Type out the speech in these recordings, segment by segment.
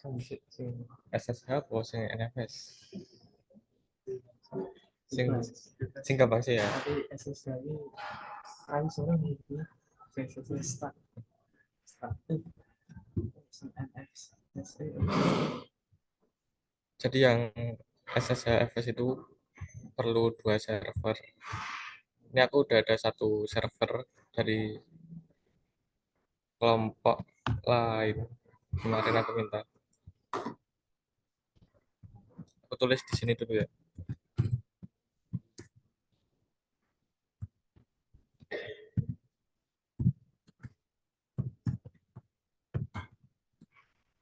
SSH apa sing NFS? Sing sing gampang sih ya. Tapi SSH ini kan seorang itu SSH static NX. Jadi yang SSH FS itu perlu 2 server. Ini aku udah ada 1 server dari kelompok lain. Kemarin aku minta. Aku tulis di sini dulu ya.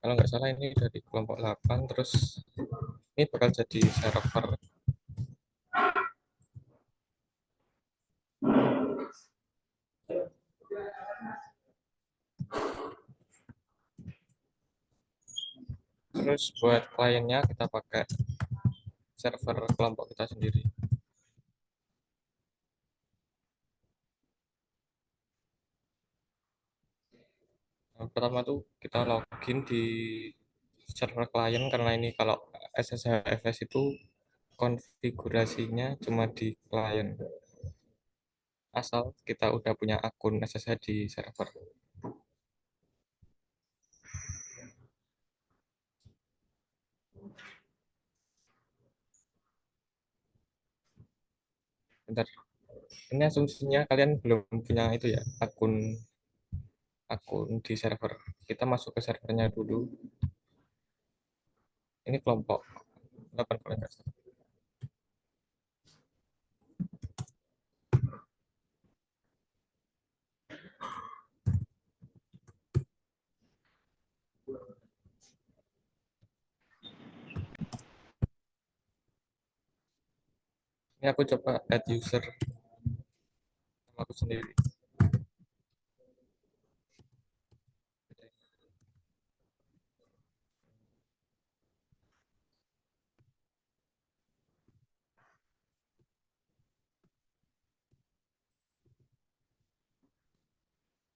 Kalau nggak salah ini dari kelompok 8, terus ini bakal jadi server. Terus buat kliennya kita pakai server kelompok kita sendiri. Yang pertama tuh kita login di server klien, karena ini kalau SSHFS itu konfigurasinya cuma di klien. Asal kita udah punya akun SSH di server. Bentar. Ini asumsinya kalian belum punya itu ya, akun akun di server. Kita masuk ke servernya dulu. Ini kelompok 8 kalau nggak salah. Ini aku coba add user sama aku sendiri.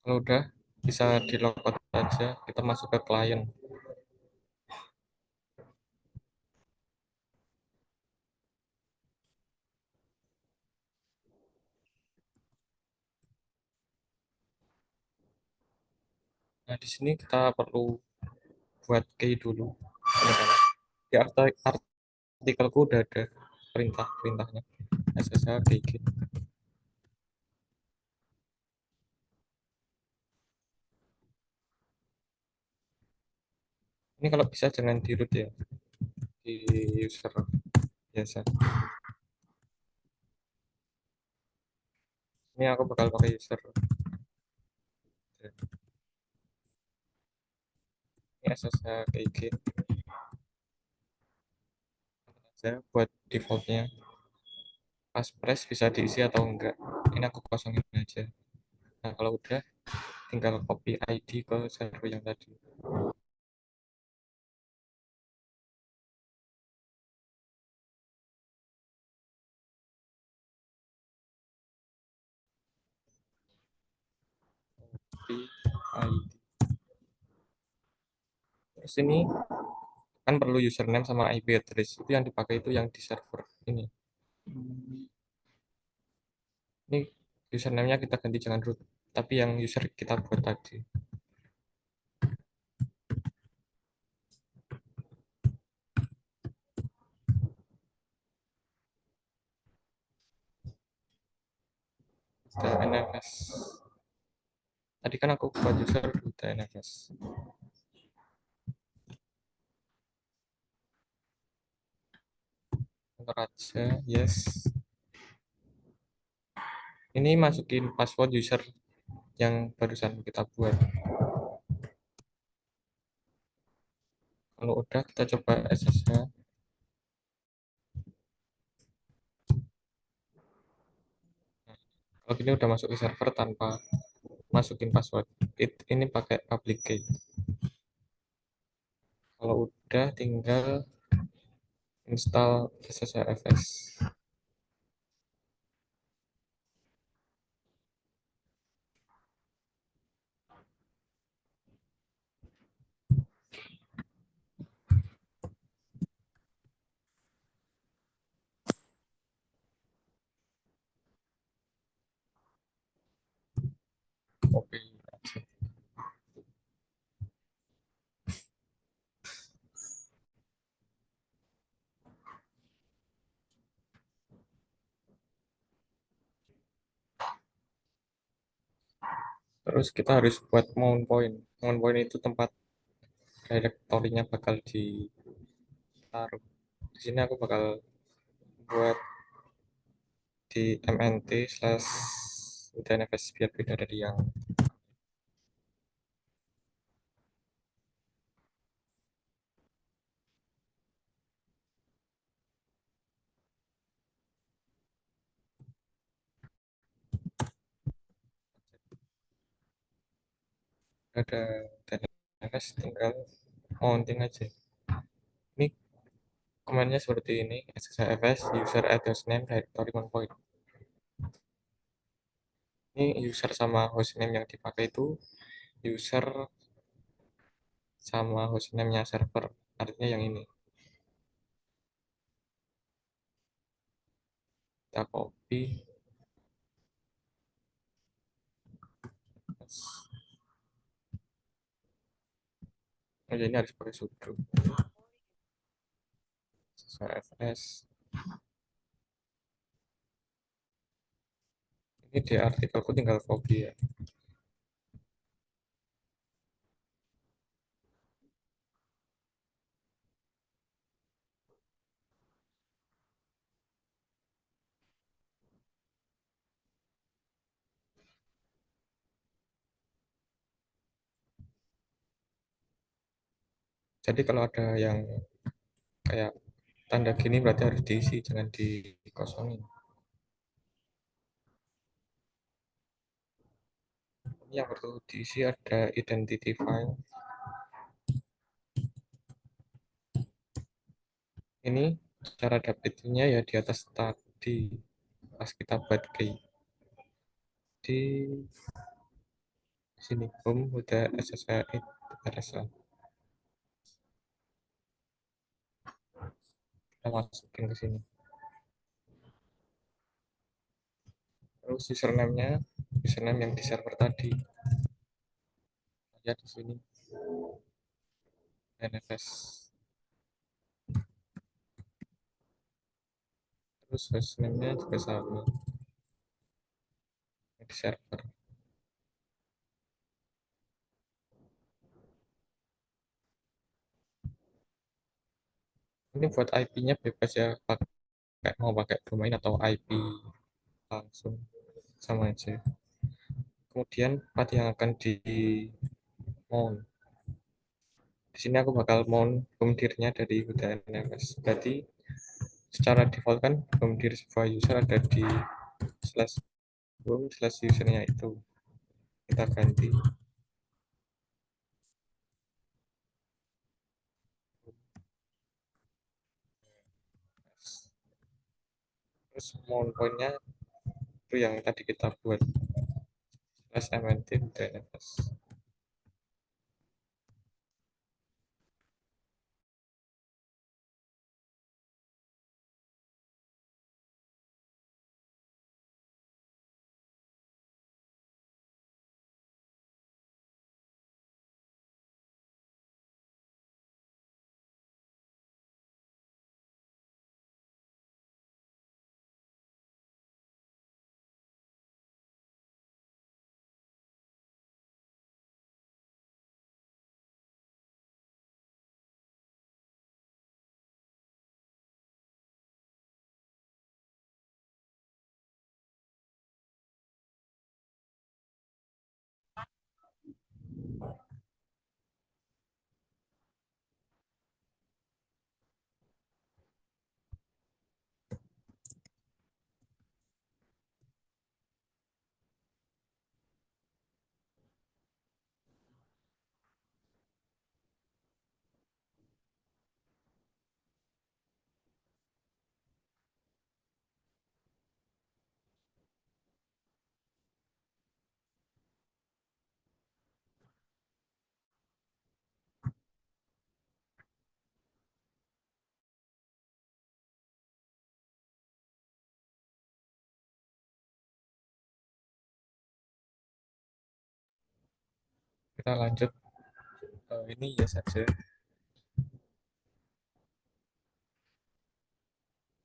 Kalau udah bisa di logout aja, kita masuk ke klien. Nah, di sini kita perlu buat key dulu. Ini kan. Di artikelku udah ada perintahnya. SSH key. Ini kalau bisa jangan di root ya, di user biasa. Ini aku bakal pakai user. Ini SSH KG aja buat defaultnya. Pas press bisa diisi atau enggak. Ini aku kosongin aja. Nah, kalau udah tinggal copy ID ke server yang tadi. Copy ID. Terus ini kan perlu username sama IP address. Itu yang dipakai itu yang di server ini. Ini username-nya kita ganti jangan root, tapi yang user kita buat tadi. NFS. Tadi kan aku buat user udah NFS. Enter aja, yes. Ini masukin password user yang barusan kita buat. Kalau udah kita coba SSH. Kalau gini udah masuk ke server tanpa masukin password. Ini pakai public key. Kalau udah tinggal install SSHFS. Terus kita harus buat mount point. Mount point itu tempat directory-nya bakal ditaruh. Di sini aku bakal buat di mnt slash UTNFS biar beda dari yang ada UTNFS, tinggal mounting aja. Ini komennya seperti ini: SSHFS user add hostname directory mount point. Ini user sama hostname yang dipakai itu user sama hostname-nya server, artinya yang ini. Kita copy. Oh, ini harus pakai sudo SSHFS. Ini di artikelku tinggal copy ya. Jadi kalau ada yang kayak tanda gini berarti harus diisi, jangan dikosongin. Ini yang perlu diisi ada identity file. Ini cara dapetnya ya di atas tadi pas kita buat key. Di sini udah SSH RSA. Kita masukin ke sini. Terus username yang di server tadi. Ya di sini NFS. Terus hostname-nya juga sama di server. Ini buat IP-nya bebas ya, mau pakai domain atau IP langsung sama aja. Kemudian path yang akan di mount. Di sini aku bakal mount bumdirnya dari UTNFS. Berarti secara default kan bumdir sebuah user ada di slash bum slash usernya itu. Kita ganti. Terus mount pointnya itu yang tadi kita buat slash mnt UTNFS. Kita lanjut ini ya saja.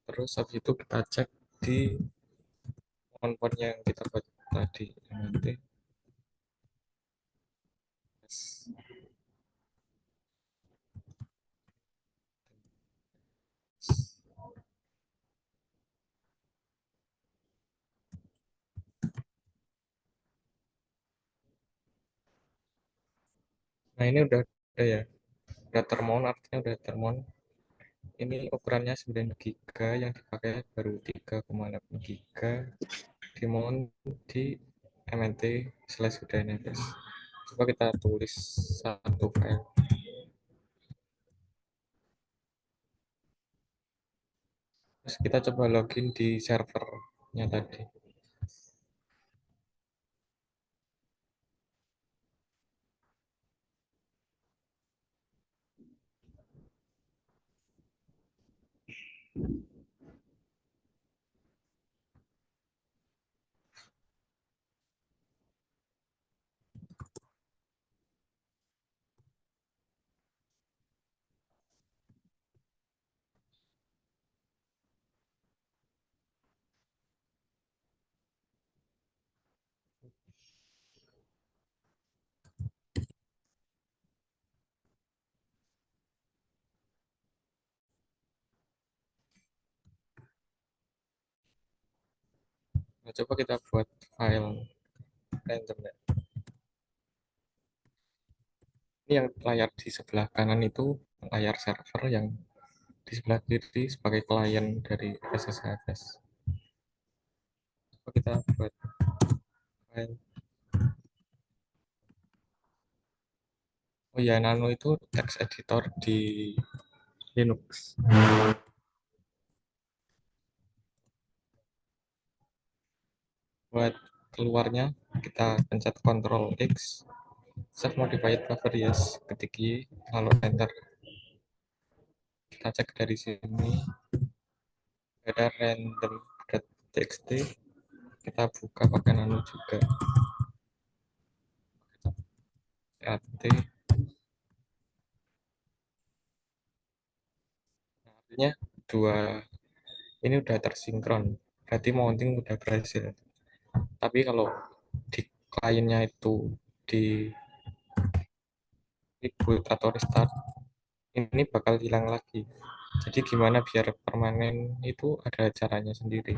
Terus habis itu kita cek di mount point yang kita buat tadi. Nanti Nah, ini udah ada ya. Udah termount, artinya udah termount. Ini ukurannya 9 giga, yang dipakai baru 3,8 giga, di mount di MNT slash UDNFS. Coba kita tulis satu file. Terus kita coba login di servernya tadi. Nah, coba kita buat file random ya. Ini yang layar di sebelah kanan itu layar server, yang di sebelah kiri sebagai klien dari SSHFS. Coba kita buat file. Oh ya, Nano itu text editor di Linux. Buat keluarnya kita pencet Ctrl X, save modified cover yes, ketik Y, lalu enter. Kita cek dari sini ada random.txt, kita buka pakai Nano juga. cat, artinya dua ini udah tersinkron, berarti mounting udah berhasil. Tapi kalau di kliennya itu di reboot atau restart, ini bakal hilang lagi. Jadi gimana biar permanen, itu ada caranya sendiri.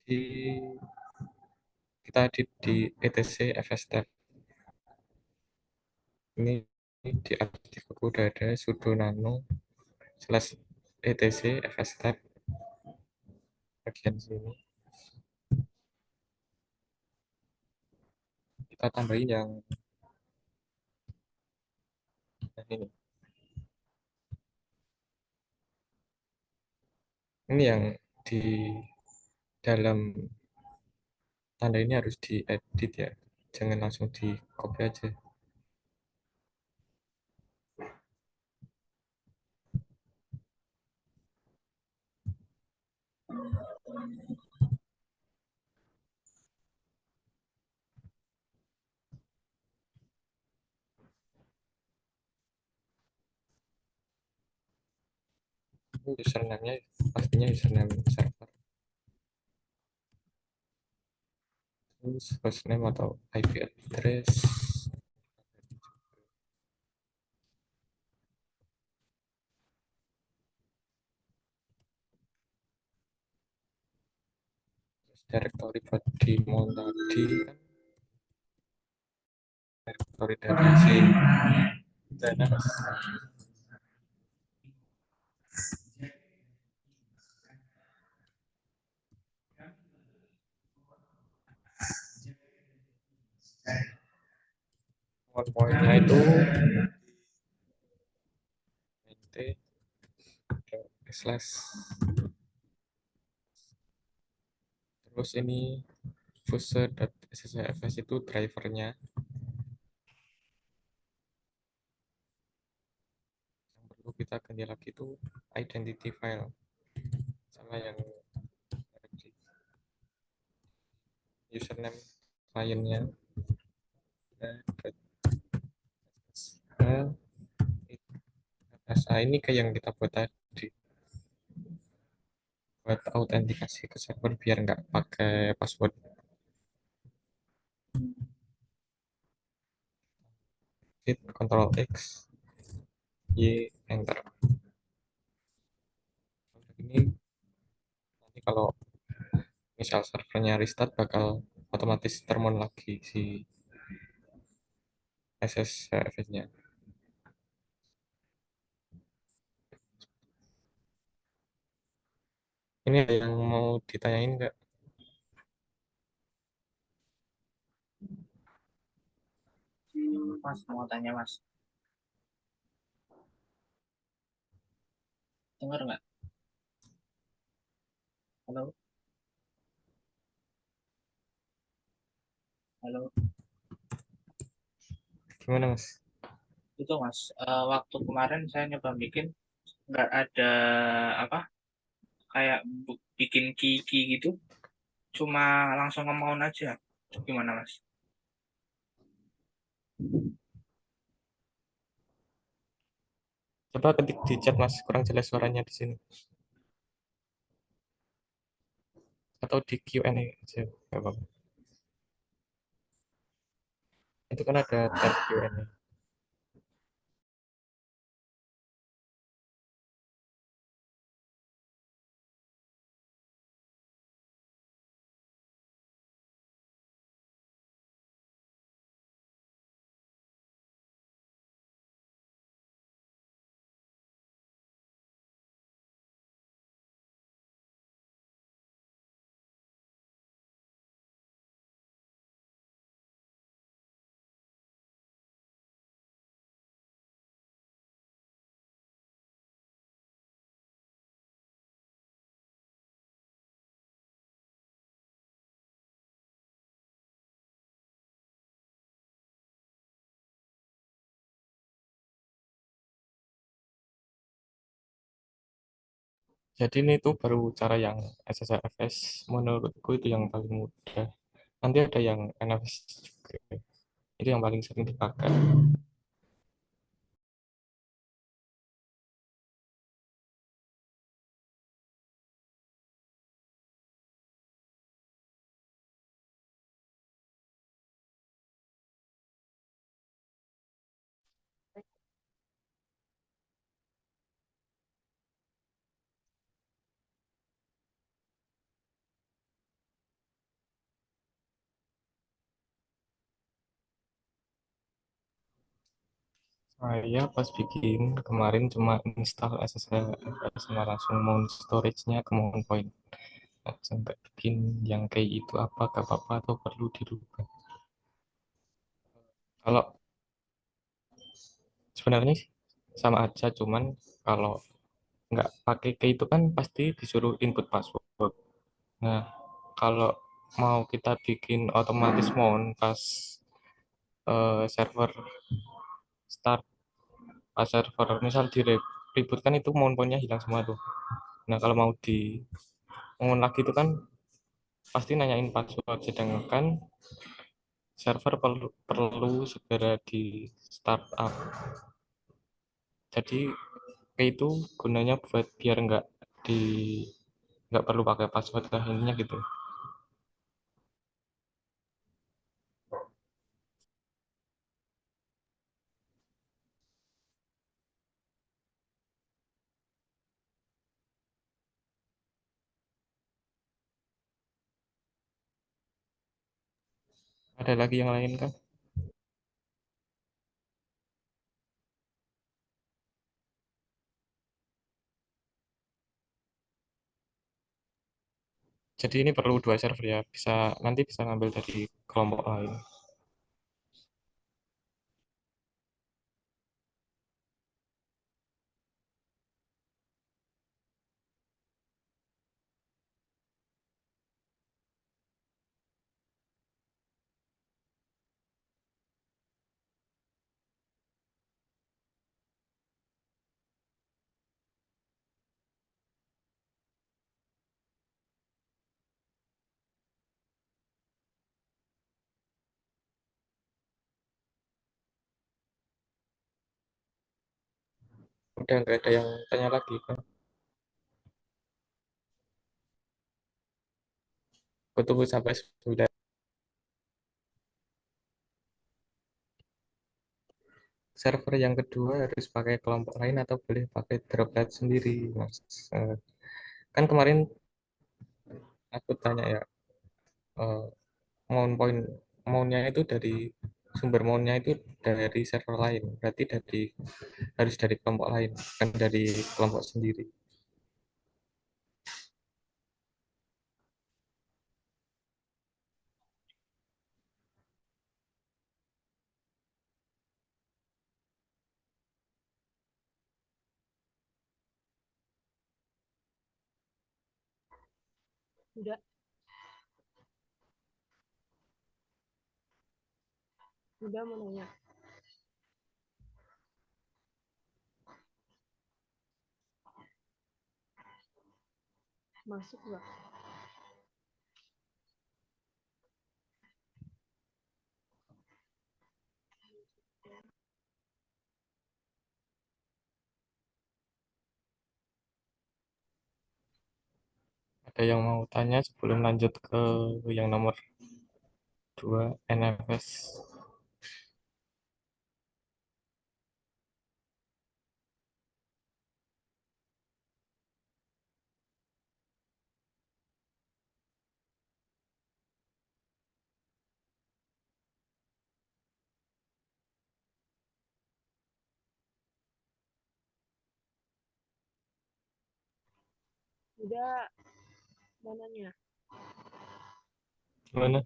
Di kita di etc fstep ini, di aktif aku udah ada sudo nano slash etc fstep bagian sini. Kita tambahin yang ini. Ini yang di dalam tanda ini harus diedit ya. Jangan langsung di copy aja. Username-nya pastinya username server. Terus hostname atau IP address. Terus directory buat di mount tadi kan, directory dari si DNS. Mount point-nya itu int slash, terus ini fuse.sshfs itu drivernya. Yang perlu kita ganti lagi itu identity file sama yang username kliennya. SA ini kayak yang kita buat tadi, buat autentikasi ke server biar nggak pakai password. Shift Control X Y enter. Ini nanti kalau misal servernya restart bakal otomatis termon lagi si SSHFS-nya. Ini ada yang mau ditanyain nggak? Mas mau tanya mas, dengar nggak? Halo, halo. Gimana Mas? Itu mas, waktu kemarin saya nyoba bikin nggak ada apa kayak bikin key gitu, cuma langsung ngomongin aja. Itu gimana mas? Coba ketik di chat Mas, kurang jelas suaranya di sini. Atau di Q&A aja, nggak apa-apa. Itu kan ada tab Q&A. Jadi ini tuh baru cara yang SSHFS, menurutku itu yang paling mudah. Nanti ada yang NFS juga. Itu yang paling sering dipakai. Saya pas bikin kemarin cuma install SSHFS sama langsung mount storage-nya ke mount point. Sampai bikin yang kayak itu apa gak apa-apa atau perlu dirubah. Kalau sebenarnya sih sama aja, cuman kalau nggak pakai key itu kan pasti disuruh input password. Nah, kalau mau kita bikin otomatis mount pas server start, pas server misal di reboot kan itu mount pointnya hilang semua tuh. Nah, kalau mau di mount lagi itu kan pasti nanyain password, sedangkan server perlu segera di startup. Jadi itu gunanya buat biar di nggak perlu pakai password lah intinya gitu. Ada lagi yang lain kan? Jadi ini perlu dua server ya, bisa nanti bisa ngambil dari kelompok lain. Udah nggak ada yang tanya lagi kan? Aku 9. server yang kedua harus pakai kelompok lain atau boleh pakai droplet sendiri, Mas? Eh, Kan kemarin aku tanya ya, eh, mount point mountnya itu dari sumber mountnya itu dari server lain, berarti harus dari kelompok lain, bukan dari kelompok sendiri. Udah, udah mau nanya. Masuk nggak? Ada yang mau tanya sebelum lanjut ke yang nomor 2 NFS? Udah mau nanya. Gimana?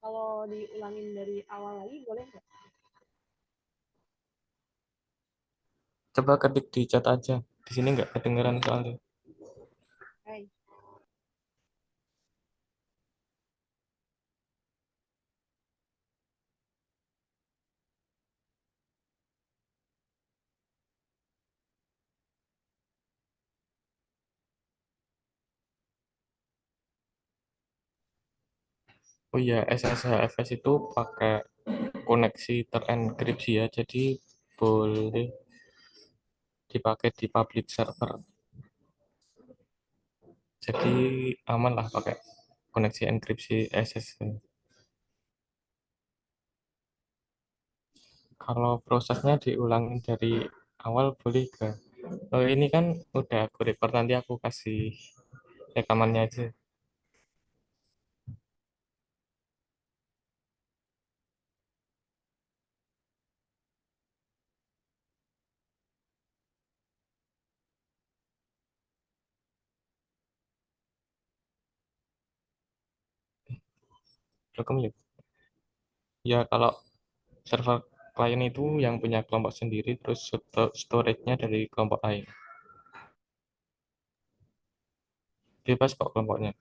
Kalau diulangin dari awal lagi boleh nggak? Coba ketik di chat aja. Di sini nggak kedengeran soalnya. Hai. Oh iya, SSHFS itu pakai koneksi terenkripsi ya, jadi boleh dipakai di public server. Jadi aman lah pakai koneksi enkripsi SSH. Kalau prosesnya diulangi dari awal boleh gak? Oh, ini kan udah aku record, nanti aku kasih rekamannya aja. Rekam ya. Ya kalau server klien itu yang punya kelompok sendiri, terus storage-nya dari kelompok lain. Bebas kok kelompoknya.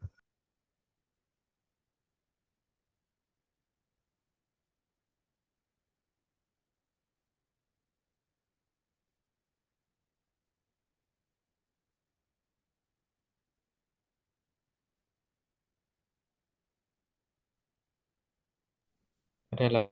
Rela.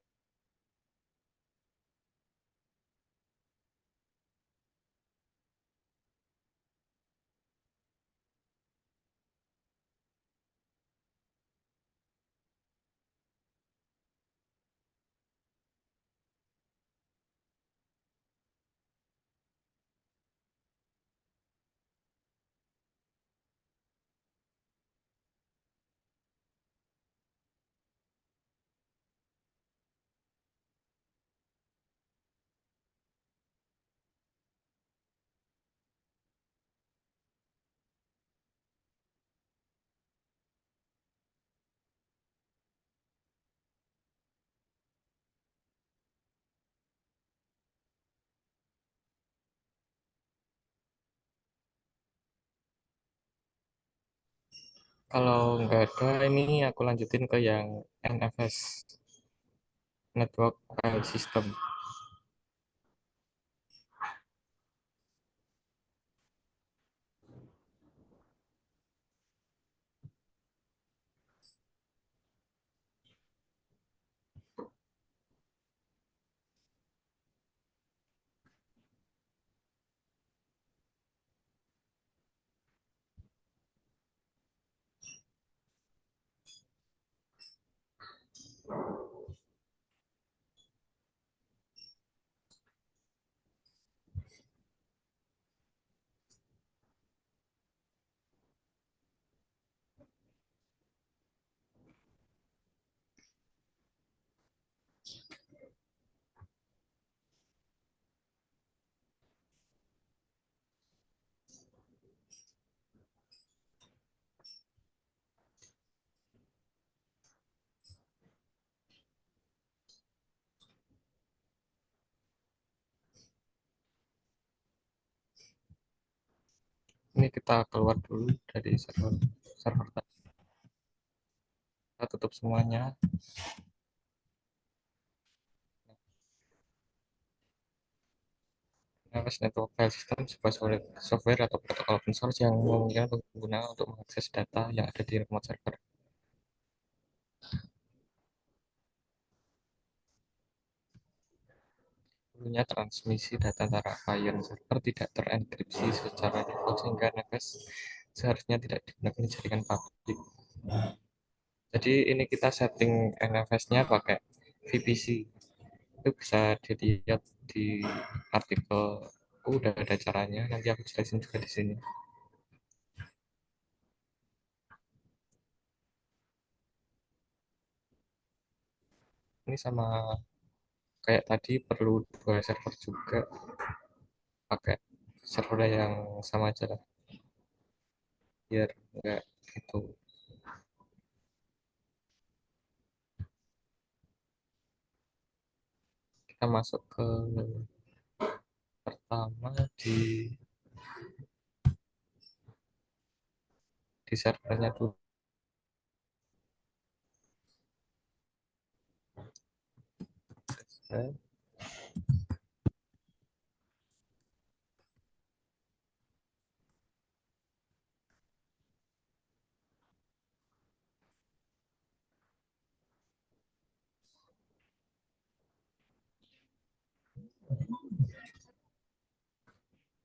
Kalau nggak ada, ini aku lanjutin ke yang NFS, Network File System. Ini kita keluar dulu dari server server tadi. Kita tutup semuanya. NFS Network File System sebuah software atau protokol open source yang memungkinkan pengguna untuk mengakses data yang ada di remote server. Dulunya transmisi data antara klien server tidak terenkripsi secara default sehingga NFS seharusnya tidak digunakan di jaringan publik. Jadi ini kita setting NFS-nya pakai VPC. Itu bisa dilihat di artikel. Udah ada caranya, nanti aku jelasin juga di sini. Ini sama kayak tadi perlu dua server juga, pakai server yang sama aja lah, biar enggak gitu. Kita masuk ke pertama di servernya dulu.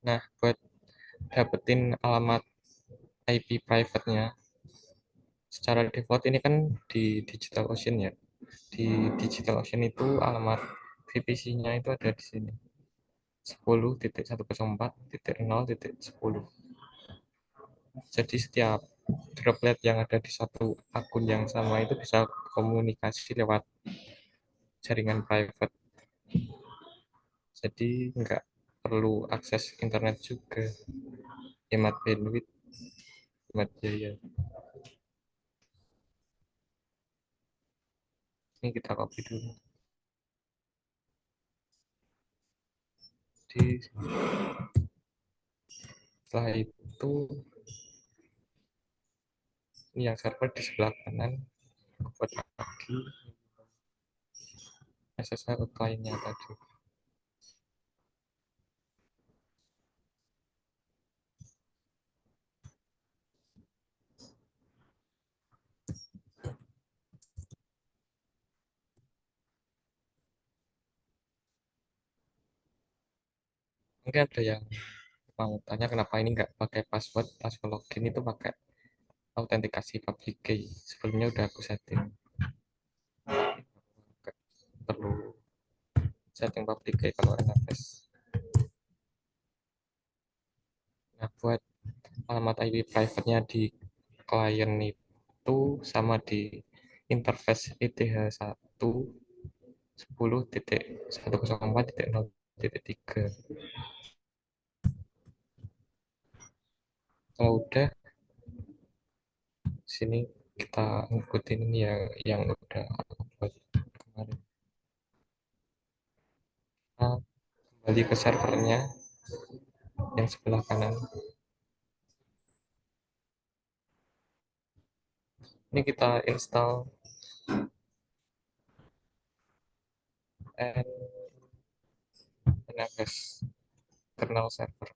Nah, buat dapetin alamat IP private-nya secara default ini kan di DigitalOcean ya. Di DigitalOcean itu alamat VPC-nya itu ada di sini. 10.104.0.10. Jadi setiap droplet yang ada di satu akun yang sama itu bisa komunikasi lewat jaringan private. Jadi nggak perlu akses internet juga, hemat bandwidth, hemat biaya. Ini kita copy dulu. Setelah itu ini yang server di sebelah kanan, buat lagi SSL kliennya tadi. Mungkin ada yang mau tanya kenapa ini nggak pakai password pas login itu pakai autentikasi public key. Sebelumnya udah aku setting, nggak perlu setting public key kalau NFS. Nah, buat alamat IP private-nya di klien itu sama di interface ETH1 10.104.0.3. Kalau udah, sini kita ngikutin ini ya yang udah aku buat kemarin. Nah, kembali ke servernya yang sebelah kanan. Ini kita install NFS kernel server.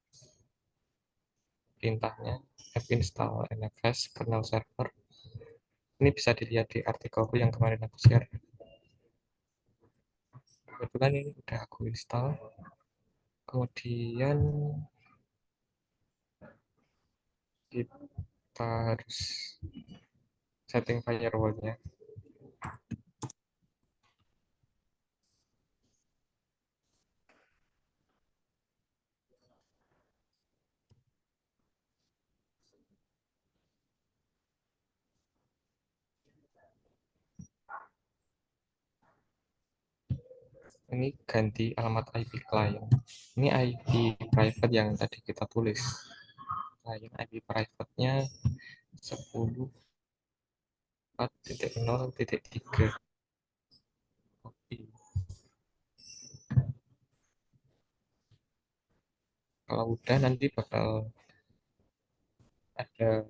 Perintahnya app install NFS kernel server. Ini bisa dilihat di artikelku yang kemarin aku share. Kebetulan ini udah aku install. Kemudian kita harus setting firewallnya. Ini ganti alamat IP klien. Ini IP private yang tadi kita tulis. Klien IP private-nya 10.4.0.3. Oke. Kalau udah nanti bakal ada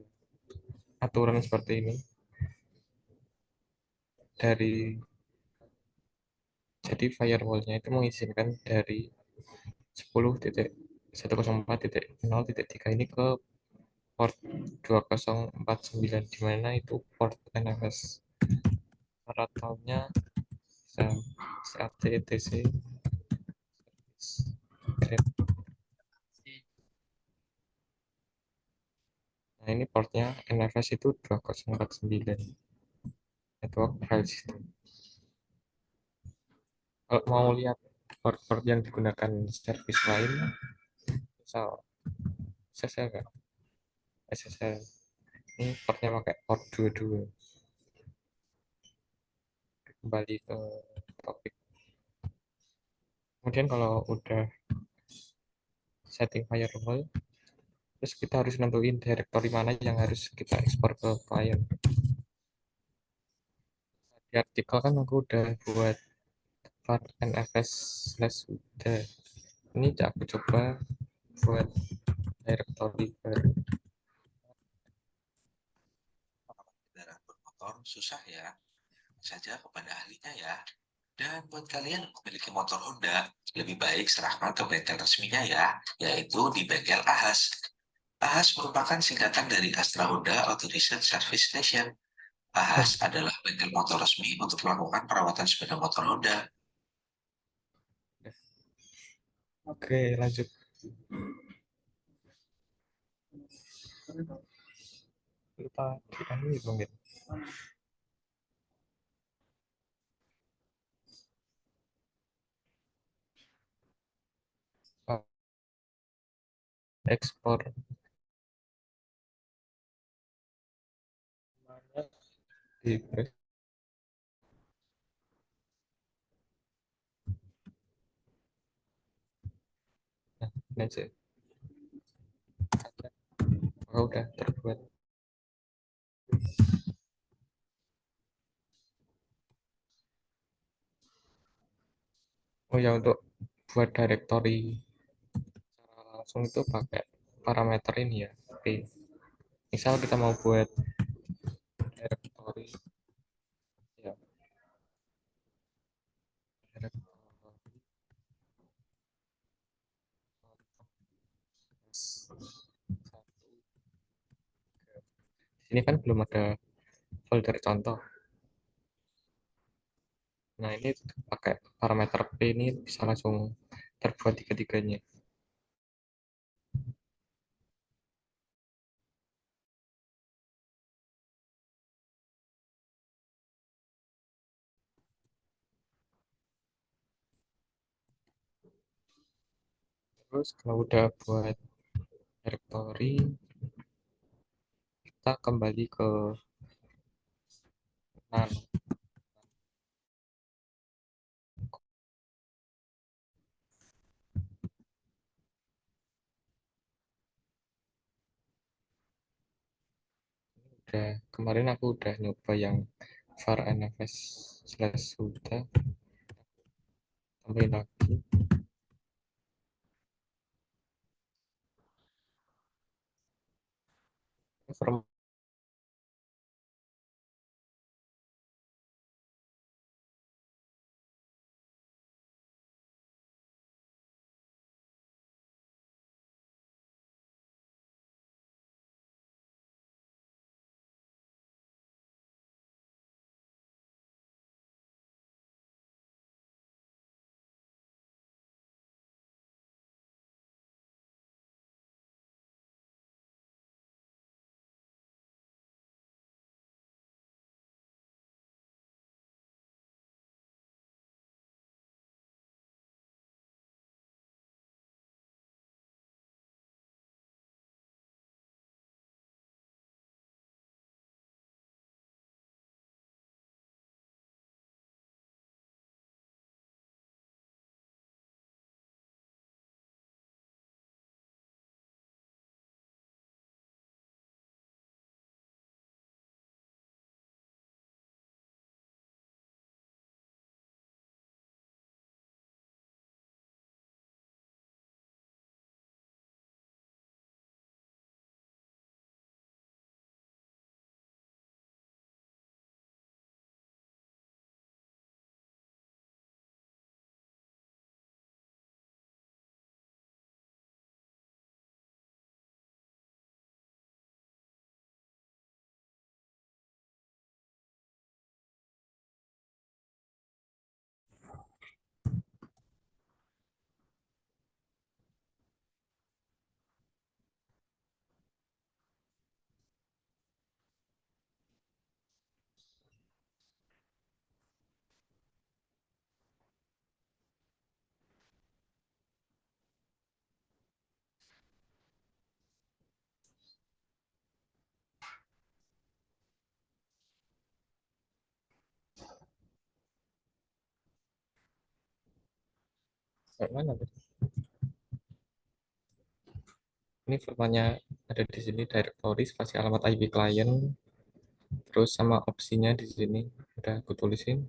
aturan seperti ini dari, jadi firewall-nya itu mengizinkan dari 10.104.0.3 ini ke port 2049, di mana itu port NFS. Syarat tahunnya CAT-ETC grade. Nah, ini portnya NFS itu 2049, network file system. Kalau mau lihat port-port yang digunakan service lain, misal SSL kan, SSL ini portnya pakai port 22. Kembali ke topik. Kemudian kalau udah setting firewall, terus kita harus nentuin directory mana yang harus kita ekspor ke klien. Di artikel kan aku udah buat var nfs slash udah. Ini aku coba buat directory baru. Kendaraan bermotor susah ya, saja kepada ahlinya ya. Dan buat kalian yang memiliki motor Honda, lebih baik serahkan ke bengkel resminya ya, yaitu di bengkel Ahas. Ahas merupakan singkatan dari Astra Honda Authorized Service Station. Ahas adalah bengkel motor resmi untuk melakukan perawatan sepeda motor Honda. Oke, lanjut. Lupa ini mungkin. Ekspor di nah, ini aja. Oh, udah terbuat. Oh ya, untuk buat directory secara langsung itu pakai parameter ini ya. Oke. Misal kita mau buat directory ya, directory ini kan belum ada folder contoh. Nah, ini pakai parameter P ini bisa langsung terbuat tiga-tiganya. Terus kalau udah buat directory, kita kembali ke nan. Udah, kemarin aku udah nyoba yang var nfs slash udah, tambahin lagi. Form Kayak mana tuh? Ini formatnya ada di sini directory spasi alamat IP client, terus sama opsinya di sini udah aku tulisin.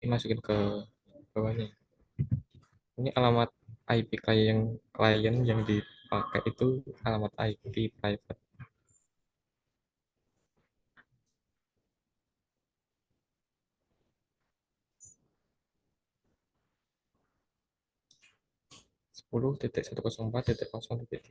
Ini masukin ke bawahnya. Ini alamat IP klien yang dipakai itu alamat IP private. Sepuluh titik 104.0.3.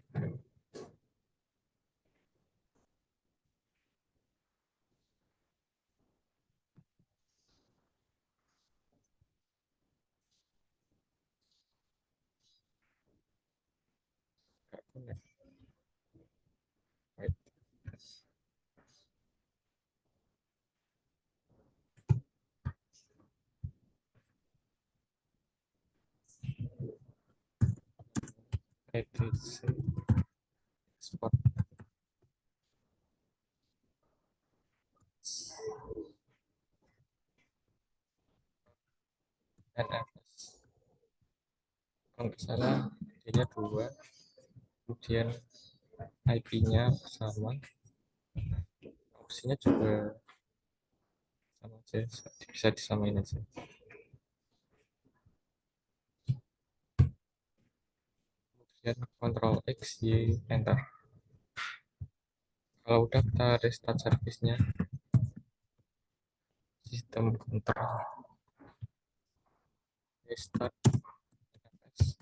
Wait. etc export NFS. Kalau nggak salah ID-nya 2, kemudian IP-nya sama, opsinya juga sama aja, bisa disamain aja. Kemudian Ctrl X, Y, Enter. Kalau udah kita restart service-nya, sistem kontrol, restart NFS.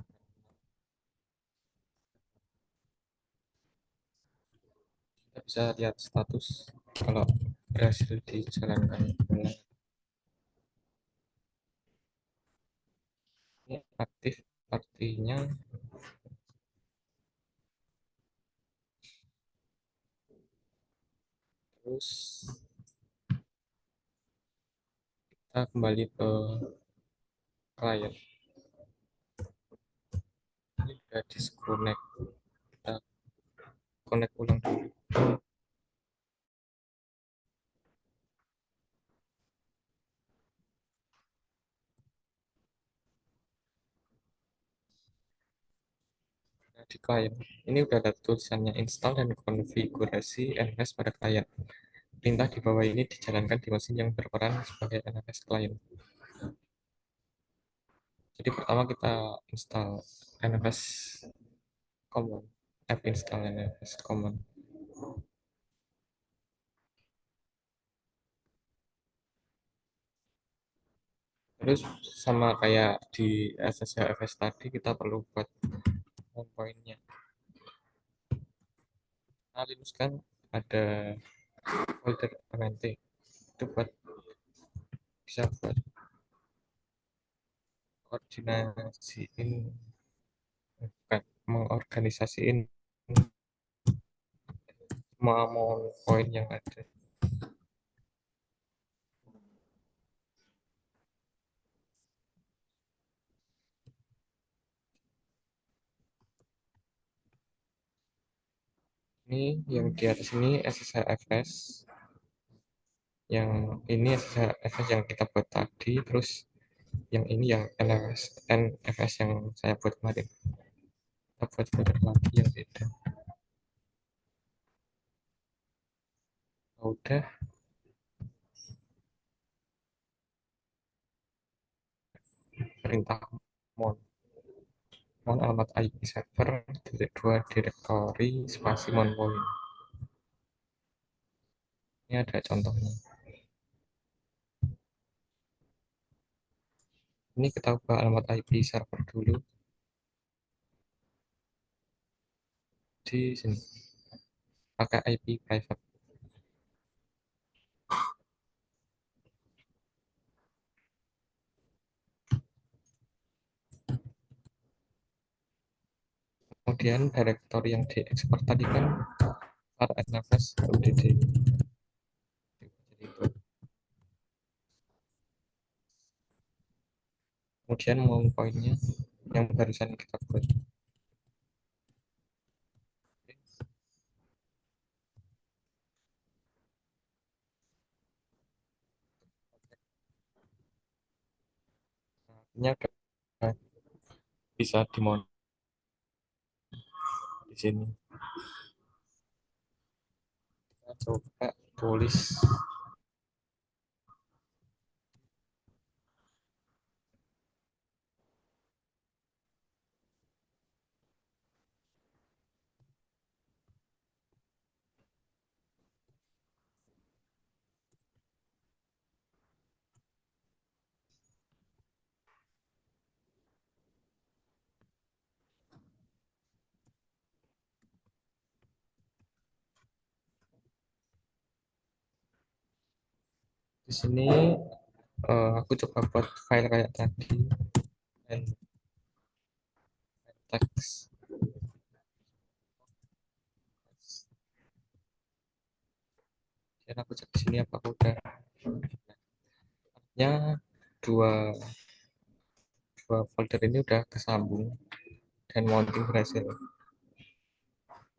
Kita bisa lihat status kalau berhasil dijalankan. Ini aktif, artinya terus kita kembali ke klien. Ini udah disconnect, kita connect ulang dulu. Nah, di klien ini udah ada tulisannya install dan konfigurasi NFS pada klien. Perintah di bawah ini dijalankan di mesin yang berperan sebagai NFS klien. Jadi pertama kita install NFS common, app install NFS common. Terus sama kayak di SSHFS tadi, kita perlu buat endpoint-nya. Nah, Linux kan ada folder MNT, itu bisa buat koordinasiin, bukan, mengorganisasiin semua poin yang ada. Ini yang di atas ini SSHFS, yang ini SSHFS yang kita buat tadi, terus yang ini yang NFS yang saya buat kemarin. Kita buat folder lagi yang beda. Udah, perintah mon alamat IP server titik 2 directory spasi mon point. Ini ada contohnya. Ini kita ubah alamat IP server dulu di sini, pakai IP private. Kemudian directory yang diekspor tadi kan var nfs udd. Jadi itu. Kemudian mau poinnya yang barusan kita buat. nya bisa dimonitor di sini. Kita coba tulis di sini. Aku coba buat file kayak tadi, and text. Dan aku cek di sini apa aku udah ya dua dua folder ini udah kesambung dan mounting berhasil.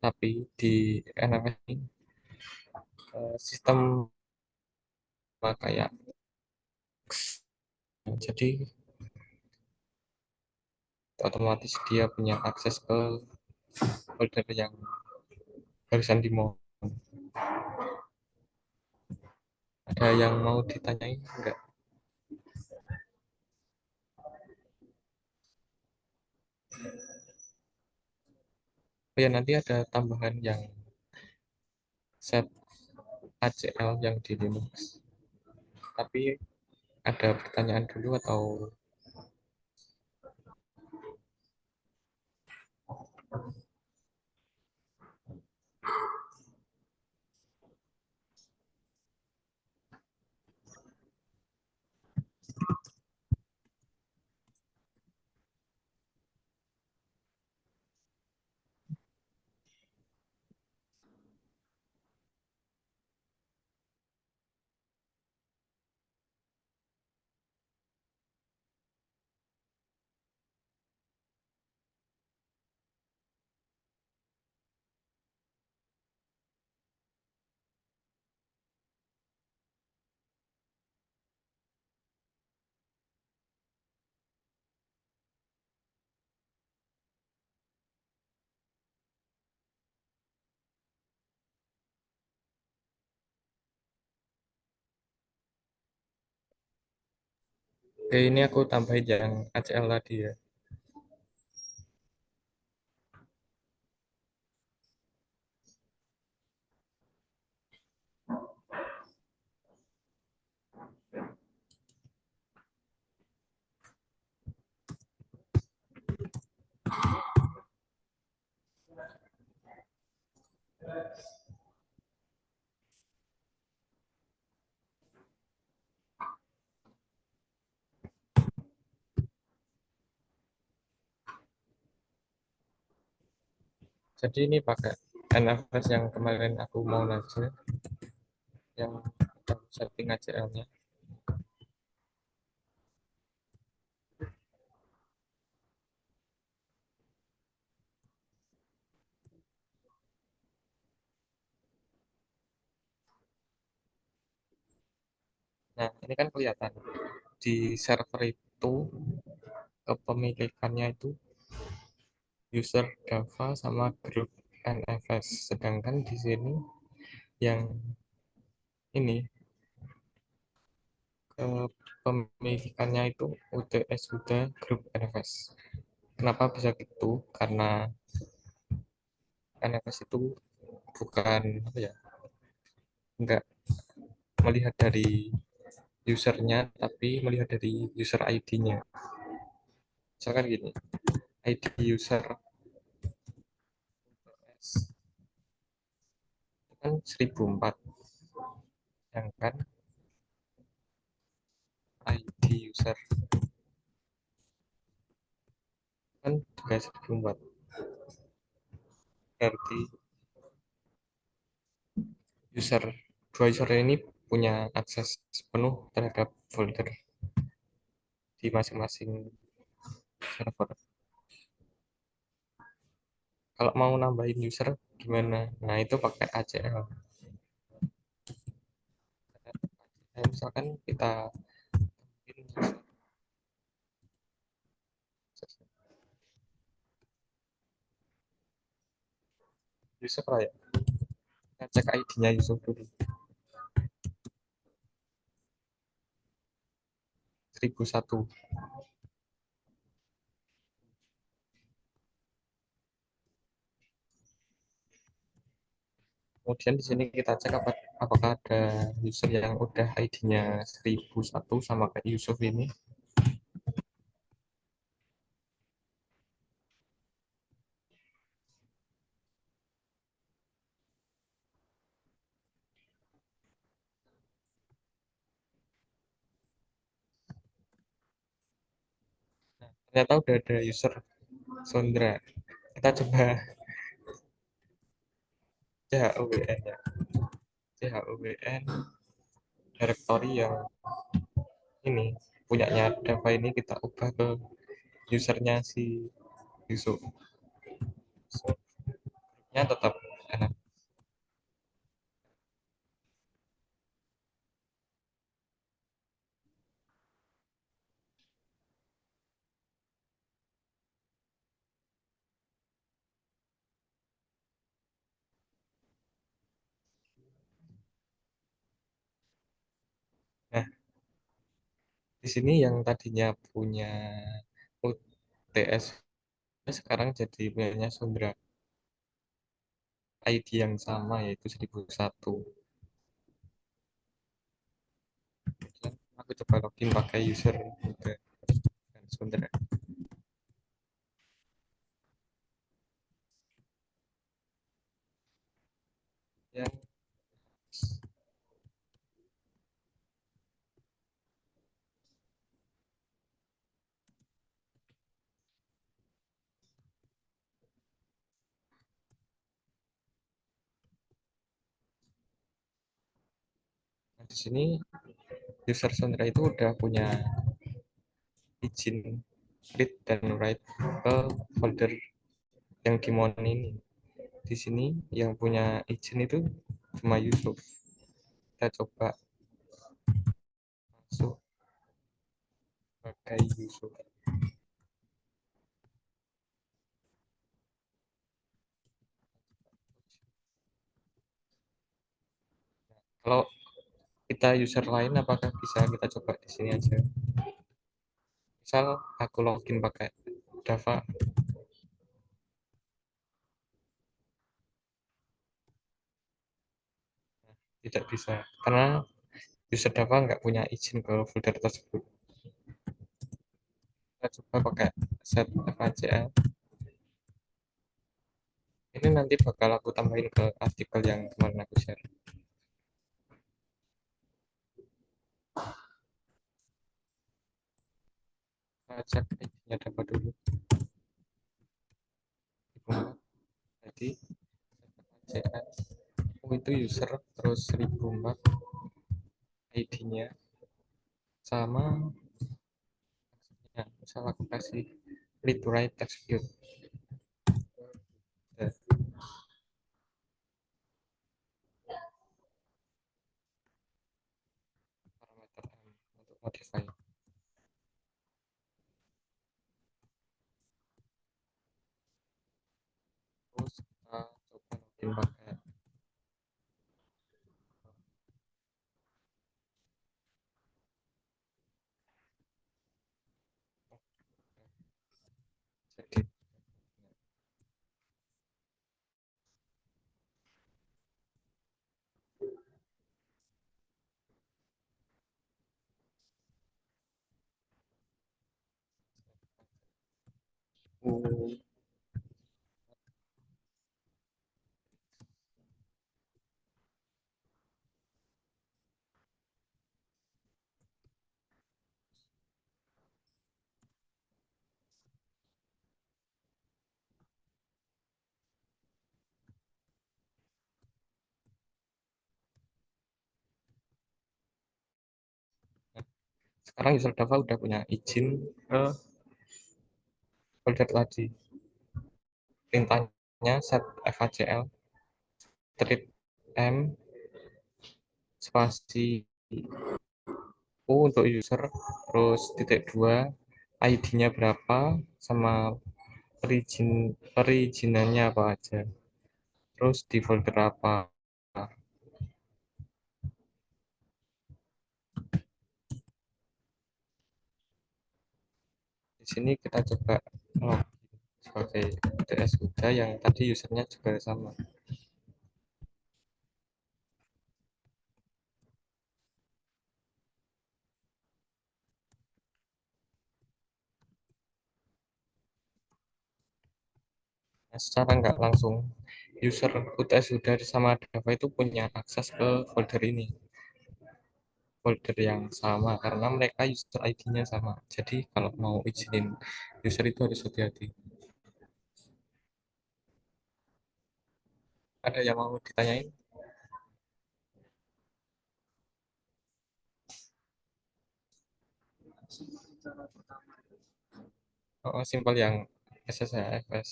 Tapi di NFS ini sistem kayak, jadi otomatis dia punya akses ke folder yang barusan di mau. Ada yang mau ditanyain enggak? Oh ya, nanti ada tambahan yang set ACL yang di Linux. Tapi ada pertanyaan dulu atau ini aku tambahin yang ACL tadi ya. Jadi ini pakai NFS yang kemarin aku mau aja, yang setting ACL-nya. Nah, ini kan kelihatan di server itu kepemilikannya itu user Java sama grup NFS. Sedangkan di sini yang ini kepemilikannya itu UTS Huda grup NFS. Kenapa bisa gitu? Karena NFS itu bukan apa ya, enggak melihat dari usernya, tapi melihat dari user ID-nya. Misalkan gini, ID user itu kan 1004, sedangkan ID user kan juga 1004. Berarti user dua user ini punya akses penuh terhadap folder di masing-masing server. Kalau mau nambahin user gimana? Nah, itu pakai ACL. Nah, misalkan kita Yusuf lah ya. Kita cek ID-nya Yusuf dulu. 1001. Kemudian di sini kita cek apakah ada user yang udah ID-nya 1001 sama kayak Yusuf ini. Ternyata udah ada user Sondra. Kita coba CHUBN ya. CHUBN directory yang ini punyanya Dava ini kita ubah ke usernya si Yusuf. So, tetap enak. Nah, di sini yang tadinya punya UTS sekarang jadi punyanya Sondra. ID yang sama yaitu 1001. Dan aku coba login pakai user juga dan Sondra. Yang nah, di sini user Sondra itu udah punya izin read dan write ke folder yang dimon ini. Di sini yang punya izin itu cuma Yusuf. Kita coba masuk pakai Yusuf. Kalau kita user lain, apakah bisa kita coba di sini aja? Misal aku login pakai Dava, tidak bisa karena user Dava nggak punya izin ke folder tersebut. Kita coba pakai set FACL. Ini nanti bakal aku tambahin ke artikel yang kemarin aku share. Kita cek ID-nya Dava dulu. Jadi FACL itu user terus 1004 ID-nya sama ya, misal aku kasih read to write execute. Ya, parameter M untuk modify. Terus kita coba login pakai jadi sekarang user Java udah punya izin ke folder tadi. Perintahnya set facl treat m spasi u untuk user, terus titik dua ID-nya berapa sama perizinannya apa aja. terus di folder apa. Di sini kita coba login sebagai DS Huda yang tadi usernya juga sama. Nah, secara nggak langsung user UTS Huda sama Dava itu punya akses ke folder ini, folder yang sama karena mereka user ID-nya sama. Jadi kalau mau izinin user itu harus hati-hati. Ada yang mau ditanyain? Oh, simpel yang SSHFS.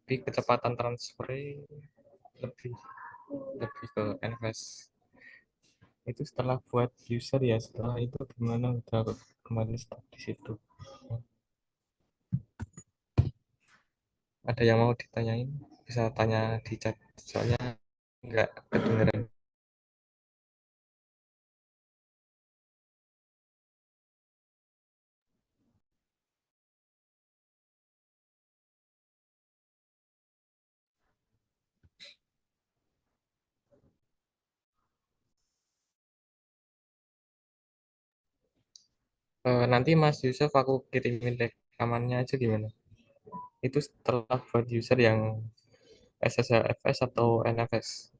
Tapi kecepatan transfer lebih lebih ke NFS. Itu setelah buat user ya, setelah itu gimana udah kembali stop di situ. Ada yang mau ditanyain? Bisa tanya di chat, soalnya nggak kedengeran. Nanti Mas Yusuf aku kirimin rekamannya aja gimana? Itu setelah buat user yang SSHFS atau NFS.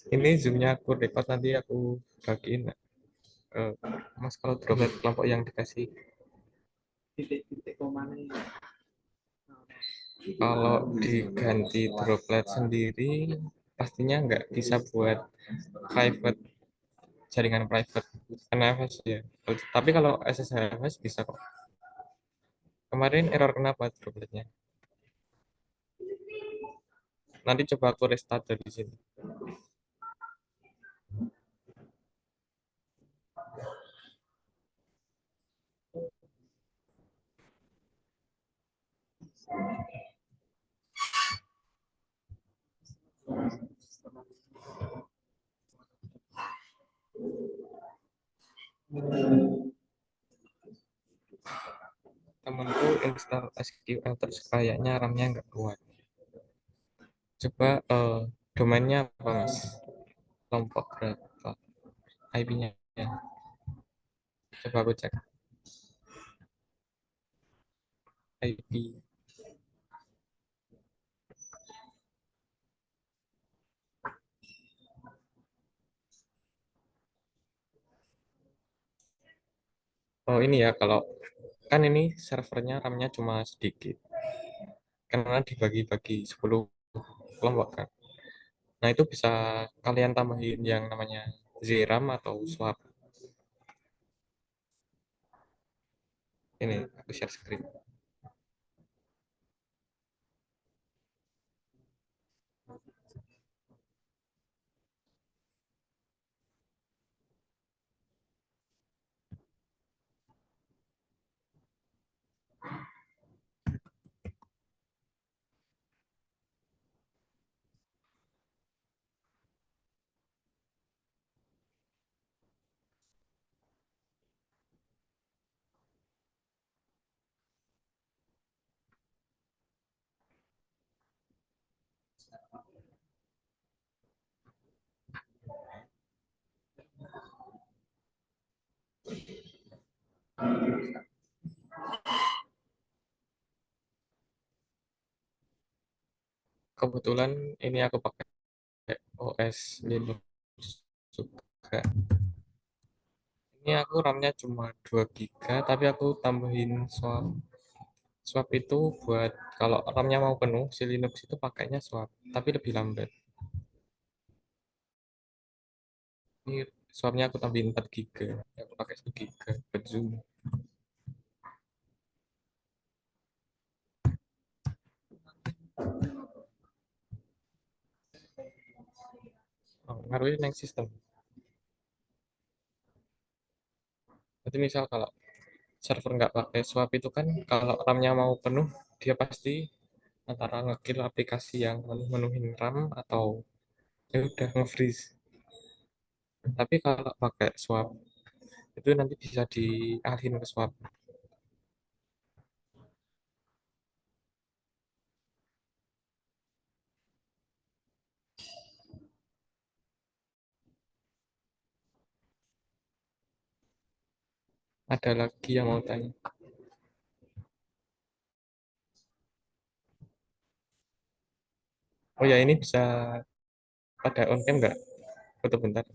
Ini zoomnya aku record, nanti aku bagiin ke Mas kalau droplet kelompok yang dikasih. Kalau diganti droplet sendiri pastinya nggak bisa buat private, jaringan private NFS ya. Tapi kalau SSHFS bisa kok. Kemarin error kenapa dropletnya? Nanti coba aku restart dari sini. Temenku install SQL terus kayaknya RAM-nya nggak kuat. Coba domainnya apa Mas? Kelompok berapa? IP-nya. Coba aku cek IP. Oh ini ya, kalau kan ini servernya RAM-nya cuma sedikit karena dibagi-bagi 10 kelompok kan. Nah itu bisa kalian tambahin yang namanya ZRAM atau swap. Ini aku share screen. kebetulan ini aku pakai OS Linux juga. Ini aku RAM-nya cuma 2 GB, tapi aku tambahin swap. Swap itu buat kalau RAM-nya mau penuh, si Linux itu pakainya swap, tapi lebih lambat. Ini swapnya aku tambahin 4 GB, aku pakai 1 GB buat Zoom. Oh, ngaruhin yang sistem. Jadi misal kalau server nggak pakai swap itu kan, kalau RAM-nya mau penuh, dia pasti antara ngekill aplikasi yang menuhin RAM atau ya udah nge-freeze. Tapi kalau pakai swap itu nanti bisa dialihin ke swap. Ada lagi yang mau tanya? Oh ya, ini bisa pada on cam nggak? Foto bentar.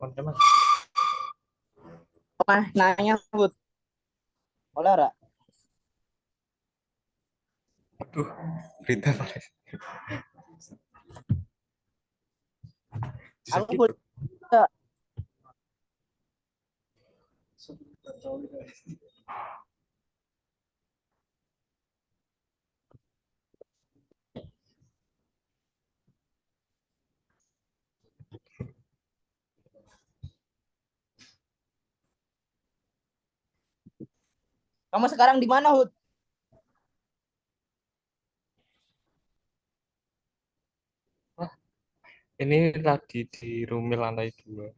On cam Mas. Nanya, Bud. Boleh ora? Aduh, berita apa? Bisa Aku gitu. Bud. Kamu sekarang di mana, Hud? Ini lagi di Rumil lantai 2.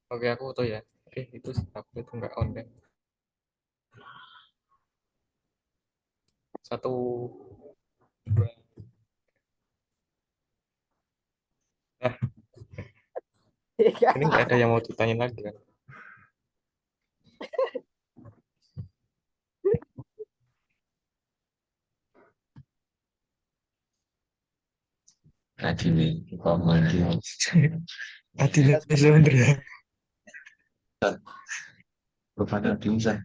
Oke, aku foto ya. Itu aku itu nggak on cam. Satu, dua. Nah, ini nggak ada yang mau ditanyain lagi kan? Adili, Komedi, Adil Alexandra. kepada Dimsa.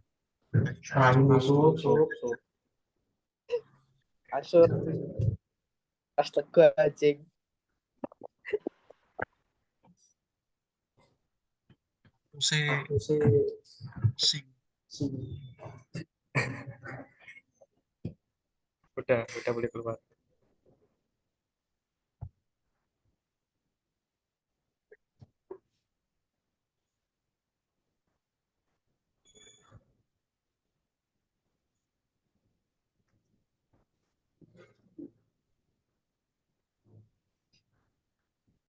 Asur. Astaga, anjing. Udah boleh keluar.